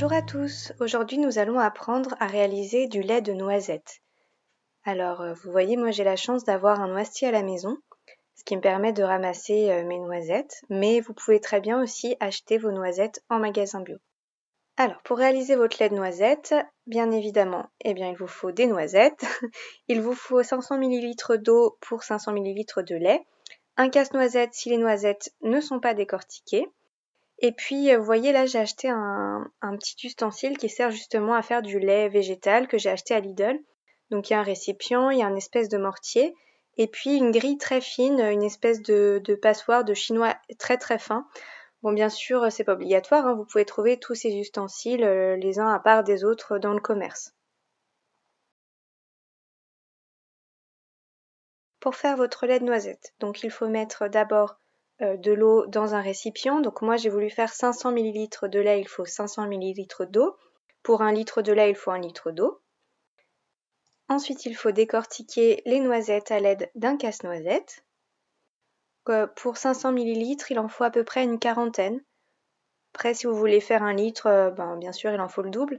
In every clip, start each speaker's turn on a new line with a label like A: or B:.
A: Bonjour à tous, aujourd'hui nous allons apprendre à réaliser du lait de noisette. Alors vous voyez, moi j'ai la chance d'avoir un noisetier à la maison, ce qui me permet de ramasser mes noisettes, mais vous pouvez très bien aussi acheter vos noisettes en magasin bio. Alors pour réaliser votre lait de noisette, bien évidemment, il vous faut des noisettes, il vous faut 500 ml d'eau pour 500 ml de lait, un casse-noisette si les noisettes ne sont pas décortiquées. Et puis, vous voyez là, j'ai acheté un petit ustensile qui sert justement à faire du lait végétal que j'ai acheté à Lidl. Donc il y a un récipient, il y a un espèce de mortier et puis une grille très fine, une espèce de passoire de chinois très très fin. Bon bien sûr, c'est pas obligatoire, hein, vous pouvez trouver tous ces ustensiles les uns à part des autres dans le commerce. Pour faire votre lait de noisette, donc il faut mettre d'abord de l'eau dans un récipient. Donc moi j'ai voulu faire 500 ml de lait, il faut 500 ml d'eau. Pour 1 litre de lait, il faut 1 litre d'eau. Ensuite, il faut décortiquer les noisettes à l'aide d'un casse-noisette. Pour 500 ml, il en faut à peu près une quarantaine. Après, si vous voulez faire 1 litre, bien sûr, il en faut le double.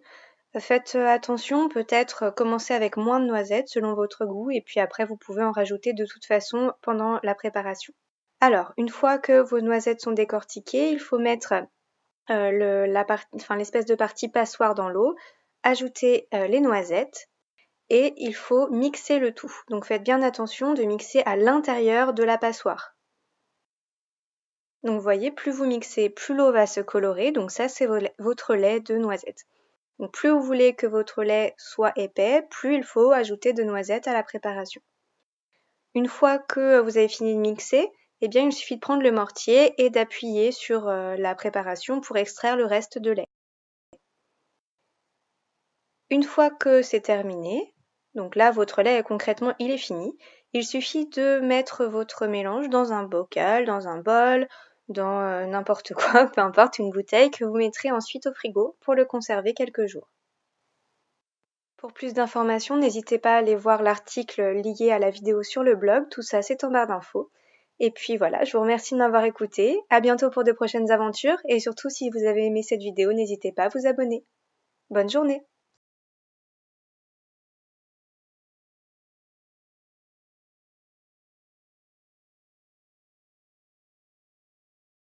A: Faites attention, peut-être commencer avec moins de noisettes selon votre goût et puis après vous pouvez en rajouter de toute façon pendant la préparation. Alors, une fois que vos noisettes sont décortiquées, il faut mettre l'espèce de partie passoire dans l'eau, ajouter les noisettes et il faut mixer le tout. Donc faites bien attention de mixer à l'intérieur de la passoire. Donc vous voyez, plus vous mixez, plus l'eau va se colorer. Donc ça, c'est votre lait de noisettes. Donc plus vous voulez que votre lait soit épais, plus il faut ajouter de noisettes à la préparation. Une fois que vous avez fini de mixer, il suffit de prendre le mortier et d'appuyer sur la préparation pour extraire le reste de lait. Une fois que c'est terminé, donc là votre lait concrètement il est fini, il suffit de mettre votre mélange dans un bocal, dans un bol, dans n'importe quoi, peu importe, une bouteille que vous mettrez ensuite au frigo pour le conserver quelques jours. Pour plus d'informations, n'hésitez pas à aller voir l'article lié à la vidéo sur le blog, tout ça c'est en barre d'infos. Et puis voilà, je vous remercie de m'avoir écouté, à bientôt pour de prochaines aventures et surtout si vous avez aimé cette vidéo, n'hésitez pas à vous abonner. Bonne journée!